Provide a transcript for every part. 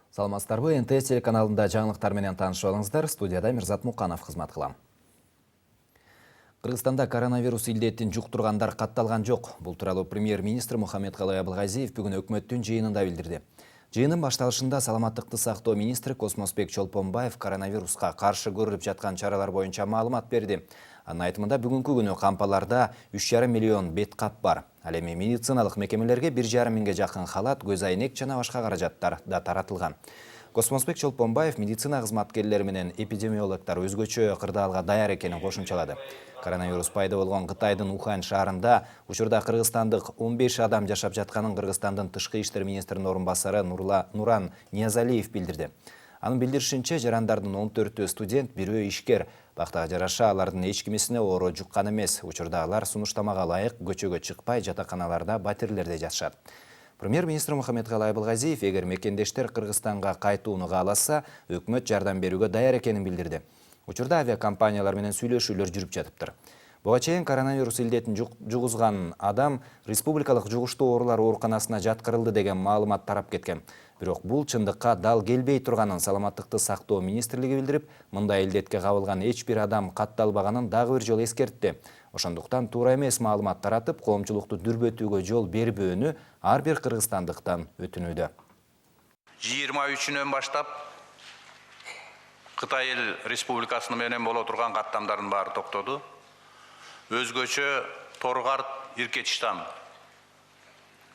Саламатсыздарбы, НТ телеканалында жаңылыктар менен таанышып алыңыздар. Студияда Мирзат Муканов кызмат кылам. Кыргызстанда коронавирус илдетин жуктургандар катталган жок. Бул тууралуу премьер-министр Мухаммедкалый Абылгазиев бүгүн өкмөттүн жыйынында билдирди. Жыйындын башталышында саламаттыкты сактоо министри Космосбек Чолпонбаев коронавируска каршы көрүлүп жаткан чаралар боюнча маалымат берди. Анын айтымында бүгүнкү күнү кампаларда 3,5 миллион бет кап бар. Ал эми медициналык мекемелерге 1,5 миңге жакын халат, көз айнек жана башка каражаттар да таратылган. Космосбек Чолпонбаев медицина кызматкерлери менен эпидемиологдор өзгөчө кырдаалга даяр экенин кошумчалады. Коронавирус пайда болгон Кытайдын Ухань шаарында учурда кыргызстандык 15 адам жашап жатканын Кыргызстандын тышкы иштер министринин орун басары Нуран Ниязалиев билдирди. Анын билдиришинче, жарандардын 14-өө студент, 1-өө ишкер. Бактага жараша алардын эч кимисине оору жуккан эмес. Учурда алар сунуштамага ылайык көчөгө чыкпай жатаканаларда, батирлерде жашашат. Премьер-министр Мухаммедкалый Абылгазиев эгер мекендештер Кыргызстанга кайтууну кааласа, өкмөт жардам берүүгө даяр экенин билдирди. Учурда авиакомпаниялар менен сүйлөшүүлөр жүрүп жатыптыр. Буга чейин коронавирус илдетин жугузган адам республикалык жугуштуу оорулар ооруканасына жаткырылды деген маалымат тарап кеткен. Бирок бул чындыкка дал келбей турганын саламаттыкты сактоо министрлиги билдирип, мындай илдетке кабылган эч бир адам катталбаганын дагы бир жолу эскертти. Ошондуктан туура эмес маалымат таратып, коомчулукту дүрбөтүүгө жол бербөөнү ар бир кыргызстандыктан өтүнүүдө. 23-үнөн баштап Кытай эл республикасынын менен боло турган каттамдардын баары токтоду. Өзгөчө Торгарт Иркечтан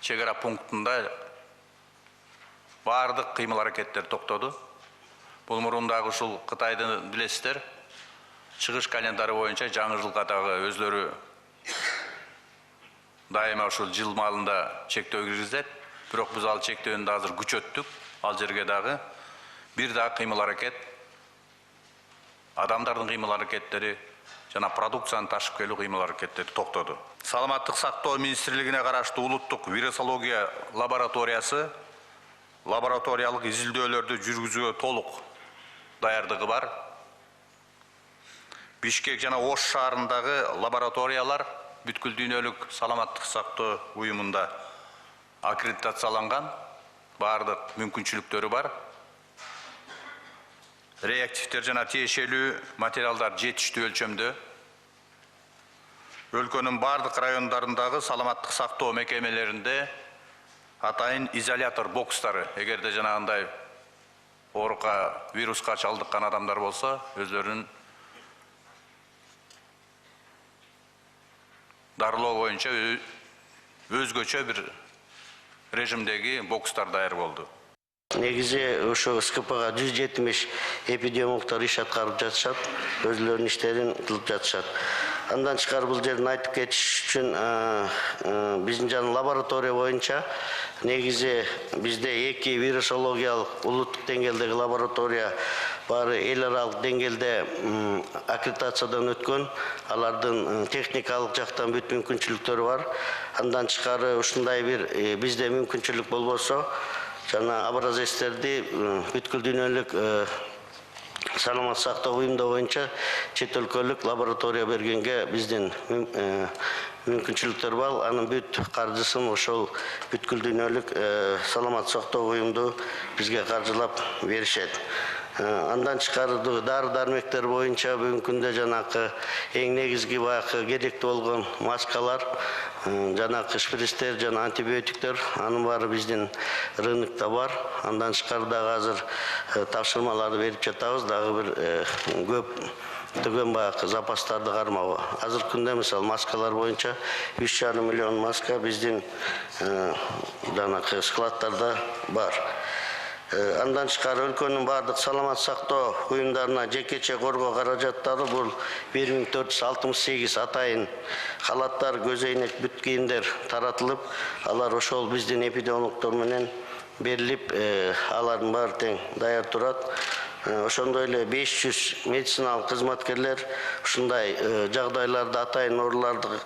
чегара пунктунда бардык кыймыл аракеттер токтоду. Бул мурундагы ушул Кытайды билесиздер, чыгыш календары боюнча жаңы жылга дагы өзлөрү дайыма ушул жыл маалында чектөө киргизет. Бирок биз ал чектөөнү да азыр күчөттүк. Ал жерге дагы бир дагы кыймыл аракет, адамдардын кыймыл аракеттери жана продукциянын ташып келүү кыймыл аракеттери токтоду. Саламаттык сактоо министрлигине караштуу улуттук вирусология лабораториясы лабораториялык изилдөөлөрдү жүргүзүүгө толук даярдыгы бар. Бишкек жана Ош шаарындагы лабораториялар бүткүл дүйнөлүк саламаттык сактоо уюмунда аккредитацияланган, бардык мүмкүнчүлүктөрү бар. Реактивдер жана тиешелүү материалдар жетиштүү өлчөмдө. Өлкөнүн бардык райондарындагы саламаттык сактоо мекемелеринде атайын изолятор бокстары, эгерде жанагындай оорука, вируска чалдыккан адамдар болсо, өзлөрүнүн дарылоо боюнча өзгөчө бир режимдеги бокстар даяр болду. Негизи ошо СКПга 170 эпидемиологдор иш аткарып жатышат, өзлөрүнүн иштерин кылып жатышат. Андан тышкары бул жерин айтып кетиш үчүн биздин жана лаборатория боюнча негизи бизде 2 вирусологиялык улуттук деңгээлдеги лаборатория баары эл аралык деңгээлде аккредитациядан өткөн, алардын техникалык жактан бүт мүмкүнчүлүктөрү бар. Андан тышкары ушундай бир бизде мүмкүнчүлүк болбосо, жана образецтерди бүткүл дүйнөлүк саламат сактоо уюмда боюнча чет өлкөлүк лаборатория бергенге биздин мүмкүнчүлүктөр бар. Анын бүт каржысын ошол бүткүл дүйнөлүк саламат сактоо уюмду бизге каржылап беришет. Андан тышкары дары-дармектер боюнча бүгүнкү күндө жанакы эң негизги баягы керектүү болгон маскалар, жанакы шприцтер жана антибиотиктер, анын баары биздин рынокто бар. Андан тышкары дагы азыр тапшырмаларды берип жатабыз, дагы бир көптөгөн баягы запастарды кармоо. Азыркы күндө мисалы маскалар боюнча 3,5 миллион маска биздин жанакы складтарда бар. Андан тышкары өлкөнүн бардык саламат сактоо уюмдарына жекече коргоо каражаттары бул 1468 атайын халаттар, көз айнек, бүт кийимдер таратылып, алар ошол биздин эпидемиологдор менен берилип, алардын баары тең даяр турат. Ошондой эле 500 медициналык кызматкерлер ушундай жагдайларда атайын ооруларды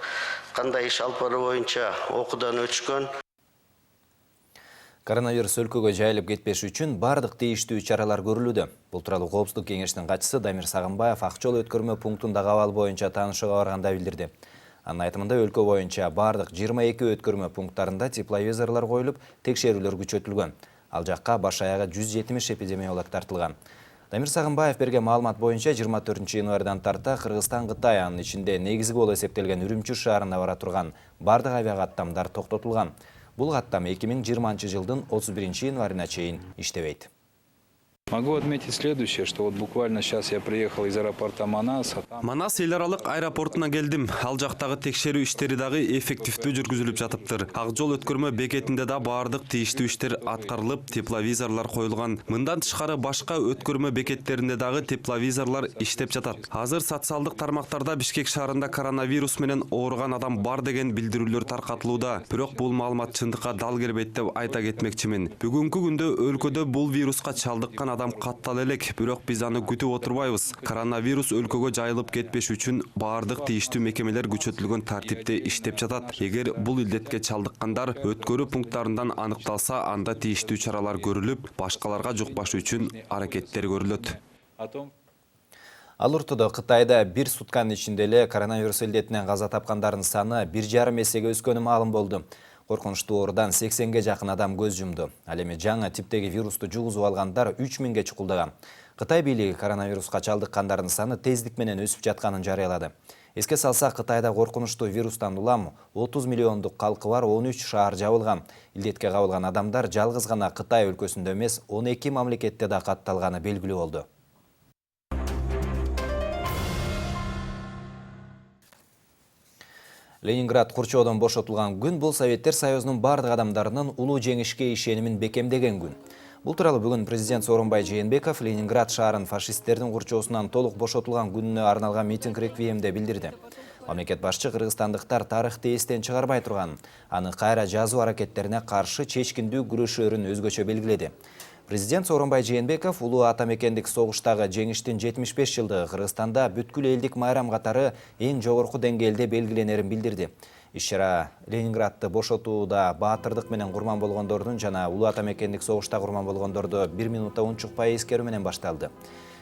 кандай иш алып баруу боюнча окуудан өтүшкөн. Коронавирус өлкөгө жайылып кетпеш үчүн бардык тийиштүү чаралар көрүлүүдө. Бул тууралуу Коопсуздук кеңешинин катчысы Дамир Сагынбаев ак жол өткөрмө пунктундагы абал боюнча таанышууга барганда билдирди. Анын айтымында өлкө боюнча бардык 22 өткөрмө пункттарында тепловизорлор коюлуп, текшерүүлөр күчөтүлгөн. Ал жакка баш аягы 170 эпидемиолог тартылган. Дамир Сагынбаев берген маалымат боюнча 24 январдан тарта Кыргызстан Кытай анын ичинде негизги болуп эсептелген Үрүмчү шаарына бара турган бардык авиакаттамдар токтотулган. Бул каттам 2020 жылдын 31 январына чейин иштебейт. Могу отметить следующее, что вот буквально сейчас я приехал из аэропорта Манас. Манас эл аралык аэропортуна келдим. Ал жактагы текшерүү иштери дагы эффективдүү жүргүзүлүп жатыптыр. Ак жол өткөрмө бекетинде да баардык тийиштүү иштер аткарылып, тепловизорлор коюлган. Мындан тышкары башка өткөрмө бекеттеринде дагы тепловизорлор иштеп жатат. Азыр социалдык тармактарда Бишкек шаарында коронавирус менен ооруган адам бар деген билдирүүлөр таркатылууда. Бирок бул маалымат чындыкка дал келбейт деп айта кетмекчимин. Бүгүнкү күндө өлкөдө бул вируска чалдыккан адам каттал элек, бирок биз аны күтүп отурбайбыз. Коронавирус өлкөгө жайылып кетпеш үчүн баардык тийиштүү мекемелер күчөтүлгөн тартипте иштеп жатат. Эгер бул илдетке чалдыккандар өткөрүү пункттарынан аныкталса, анда тийиштүү чаралар көрүлүп, башкаларга жукпаш үчүн аракеттер көрүлөт. Ал ортодо Кытайда бир сутканын ичинде эле коронавирус илдетинен каза тапкандардын саны 1,5 эсеге өскөнү маалым болду. Коркунучтуу оорудан 80ге жакын адам көз жумду. Ал эми жаңы типтеги вирусту жугузуп алгандар 3000ге чукулдаган. Кытай бийлиги коронавируска чалдыккандардын саны тездик менен өсүп жатканын жарыялады. Эске салсак, Кытайда коркунучтуу вирустан улам 30 миллиондук калкы бар 13 шаар жабылган. Илдетке кабылган адамдар жалгыз гана Кытай өлкөсүндө эмес, 12 мамлекетте да катталганы белгилүү болду. Ленинград курчоодон бошотулган күн бул Советтер Союзунун бардык адамдарынын улуу жеңишке ишенимин бекемдеген күн. Бул тууралуу бүгүн президент Сооронбай Жээнбеков Ленинград шаарын фашисттердин курчоосунан толук бошотулган күнүнө арналган митинг реквиемде билдирди. Мамлекет башчы кыргызстандыктар тарыхты эстен чыгарбай турган, аны кайра жазуу аракеттерине каршы чечкиндүү күрөшөрүн өзгөчө белгиледи. Президент Сооронбай Жээнбеков улуу атамекендик согуштагы жеңиштин 75 жылдыгы Кыргызстанда бүткүл элдик майрам катары эң жогорку деңгээлде белгиленерин билдирди. Иш-чара Ленинградты бошотууда баатырдык менен курман болгондордун жана улуу атамекендик согушта курман болгондорду 1 минутта унчукпай эскерүү менен башталды.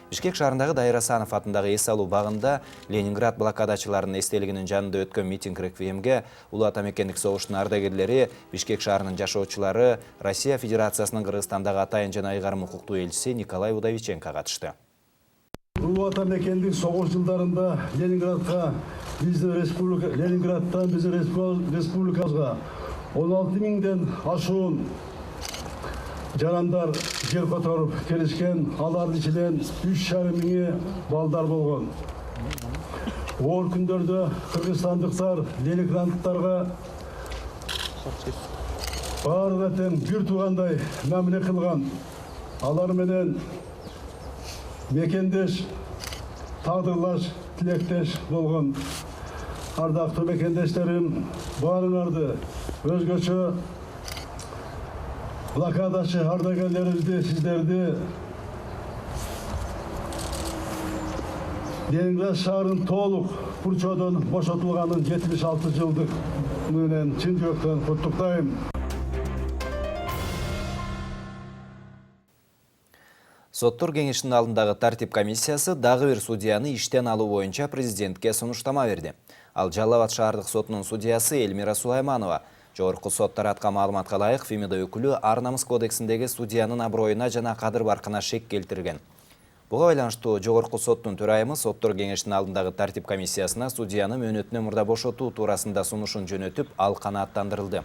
Бишкек шаарындагы Дайыр Асанов атындагы эс алуу багында Ленинград блокадачыларынын эстелигинин жанында өткөн митинг реквиемге улуу атамекендик согуштун ардагерлери, Бишкек шаарынын жашоочулары, Россия Федерациясынын Кыргызстандагы атайын жана айгарым укуктуу элчиси Николай Удовиченко катышты. Улуу атамекендик согуш жылдарында Ленинграддан биздин республикабызга 16 миңден ашуун жарандар жер которуп келишкен, алардын ичинен 3,5 миңи балдар болгон. Оор күндөрдө кыргызстандыктар ленинградтарга баары тең бир туугандай мамиле кылган. Алар менен мекендеш, тагдырлаш, тилектеш болгон. Ардактуу мекендештерим, баарыңарды өзгөчө блокадачы ардагерлерибизди, сиздерди Ленинград шаарынын толук курчоодон бошотулганын 76 жылдык менен чын жүрөктөн куттуктайм. Соттор кеңешинин алдындагы тартип комиссиясы дагы бир судьяны иштен алуу боюнча президентке сунуштама берди. Ал Жалал Абад шаардык сотунун судьясы Эльмира Сулайманова жогорку сот тараткан маалыматка ылайык Фемида өкүлү ар намыс кодексиндеги судьянын аброюна жана кадыр-баркына шек келтирген. Буга байланыштуу жогорку соттун төрайымы соттор кеңешинин алдындагы тартип комиссиясына судьяны мөөнөтүнөн мурда бошотуу туурасында сунушун жөнөтүп, ал канааттандырылды.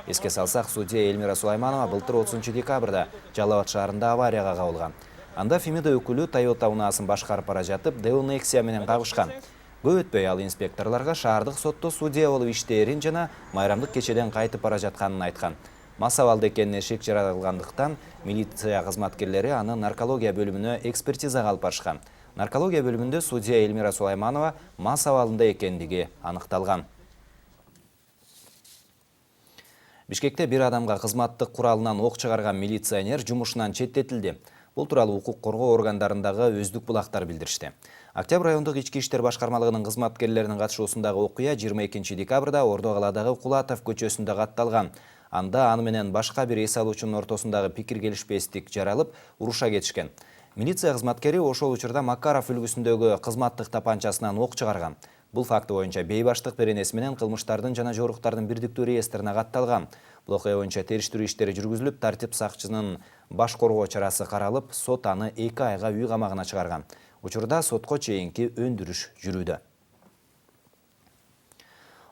Эске салсак, судья Эльмира Сулайманова былтыр 30 декабрда Жалал Абад шаарында аварияга кабылган. Анда Фемида өкүлү Toyota унаасын башкарып бара жатып, Deo Nexia менен кагышкан. Көп өтпөй ал инспекторлорго шаардык сотто судья болуп иштээрин жана майрамдык кечеден кайтып бара жатканын айткан. Мас абалда экенине шек жаралгандыктан милиция кызматкерлери аны наркология бөлүмүнө экспертизага алып барышкан. Наркология бөлүмүндө судья Эльмира Сулайманова мас абалында экендиги аныкталган. Бишкекте бир адамга кызматтык куралынан ок чыгарган милиционер жумушунан четтетилди. Бул тууралуу укук коргоо органдарындагы өздүк булактар билдиришти. Октябрь райондук ички иштер башкармалыгынын кызматкерлеринин катышуусундагы окуя 22 декабрда Ордо калаадагы Кулатов көчөсүндө катталган. Анда аны менен башка бир эс алуучунун ортосундагы пикир келишпестик жаралып, уруша кетишкен. Милиция кызматкери ошол учурда Макаров үлгүсүндөгү кызматтык тапанчасынан ок чыгарган. Бул факты боюнча бейбаштык беренеси менен кылмыштардын жана жоруктардын бирдиктүү реестрине катталган. Бул окуя боюнча териштирүү иштери жүргүзүлүп, тартип сакчысынын баш коргоо чарасы каралып, сот аны 2 айга үй камагына чыгарган. Учурда сотко чейинки өндүрүш жүрүүдө.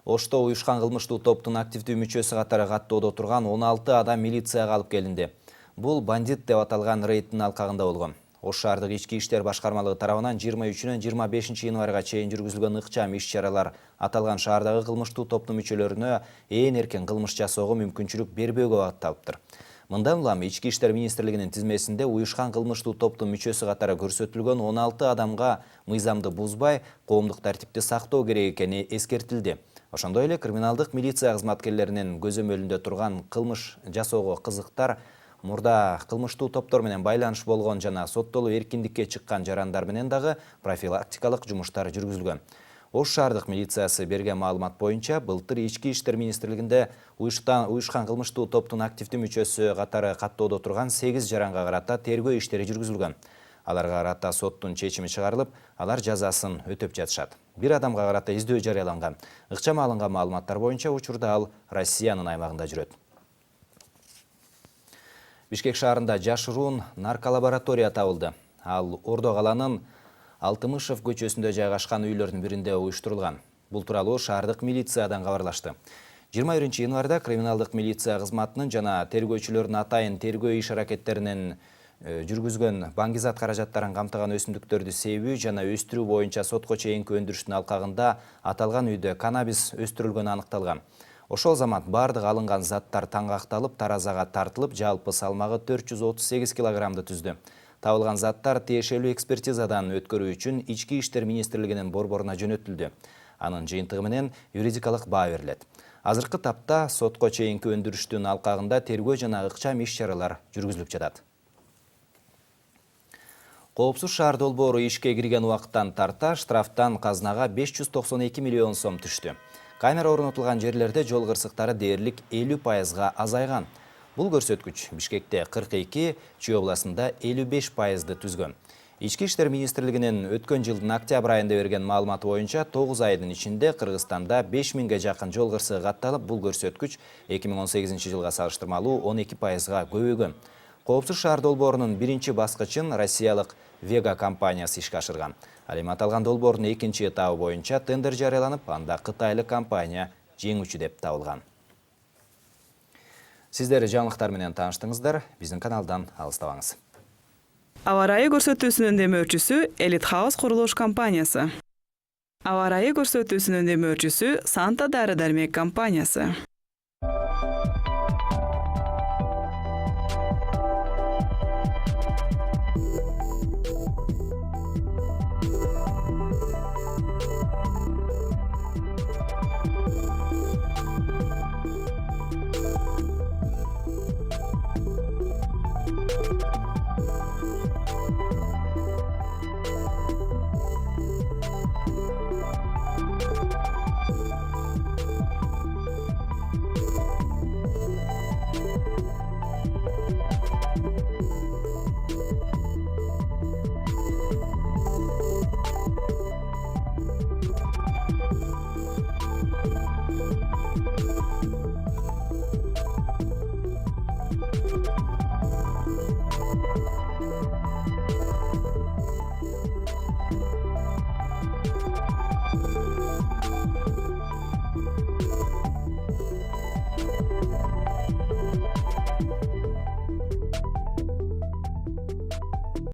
Ошто уюшкан кылмыштуу топтун активдүү мүчөсү катары каттоодо турган 16 адам милицияга алып келинди. Бул бандит деп аталган рейдтин алкагында болгон. Ош шаардык ички иштер башкармалыгы тарабынан 23-нөн 25 январга чейин жүргүзүлгөн ыкчам иш-чаралар аталган шаардагы кылмыштуу топтун мүчөлөрүнө ээн эркен кылмыш жасоого мүмкүнчүлүк бербөөгө багытталыптыр. Мындан улам Ички иштер министрлигинин тизмесинде уюшкан кылмыштуу топтун мүчөсү катары көрсөтүлгөн 16 адамга мыйзамды бузбай, коомдук тартипти сактоо керек экени эскертилди. Ошондой эле криминалдык милиция кызматкерлеринин көзөмөлүндө турган кылмыш жасоого кызыктар, мурда кылмыштуу топтор менен байланыш болгон жана соттолуу эркиндикке чыккан жарандар менен дагы профилактикалык жумуштар жүргүзүлгөн. Ош шаардык милициясы берген маалымат боюнча, былтыр Ички иштер министрлигинде уюшкан кылмыштуу топтун активдүү мүчөсү катары каттоодо турган 8 жаранга карата тергөө иштери жүргүзүлгөн. Аларга карата соттун чечими чыгарылып, алар жазасын өтөп жатышат. Бир адамга карата издөө жарыяланган. Ыкчам алынган маалыматтар боюнча учурда ал Россиянын аймагында жүрөт. Бишкек шаарында жашыруун нарколаборатория табылды. Ал Ордо каланын Алтымышев көчөсүндө жайгашкан үйлөрдүн биринде уюштурулган. Бул тууралуу шаардык милициядан кабарлашты. 21 январда криминалдык милиция кызматынын жана тергөөчүлөрдүн атайын тергөө иш-аракеттеринин жүргүзгөн баңгизат каражаттарын камтыган өсүмдүктөрдү себүү жана өстүрүү боюнча сотко чейинки өндүрүштүн алкагында аталган үйдө каннабис өстүрүлгөнү аныкталган. Ошол замат бардык алынган заттар таңгакталып, таразага тартылып, жалпы салмагы 438 килограммды түздү. Табылган заттар тиешелүү экспертизадан өткөрүү үчүн Ички иштер министрлигинин борборуна жөнөтүлдү. Анын жыйынтыгы менен юридикалык баа берилет. Азыркы тапта сотко чейинки өндүрүштүн алкагында тергөө жана ыкчам иш-чаралар жүргүзүлүп жатат. Коопсуз шаар долбоору ишке кирген убакыттан тарта штрафтан казнага 592 миллион сом түштү. Камера орнотулган жерлерде жол кырсыктары дээрлик 50%га азайган. Бул көрсөткүч Бишкекте 42, Чүй областында 55%ды түзгөн. Ички иштер министрлигинин өткөн жылдын октябрь айында берген маалыматы боюнча 9 айдын ичинде Кыргызстанда 5000ге жакын жол кырсыгы катталып, бул көрсөткүч 2018 жылга салыштырмалуу 12%га көбөйгөн. Коопсуз шаар долбоорунун биринчи баскычын россиялык Vega компаниясы ишке ашырган. Ал эми аталган долбоордун экинчи этабы боюнча тендер жарыяланып, анда кытайлык компания жеңүүчү деп табылган. Сиздер жаңылыктар менен тааныштыңыздар. Биздин каналдан алыстабаңыз. Аба ырайы көрсөтүүсүнүн демөөрчүсү Elite House курулуш компаниясы. Аба ырайы көрсөтүүсүнүн демөөрчүсү Santa дары-дармек компаниясы.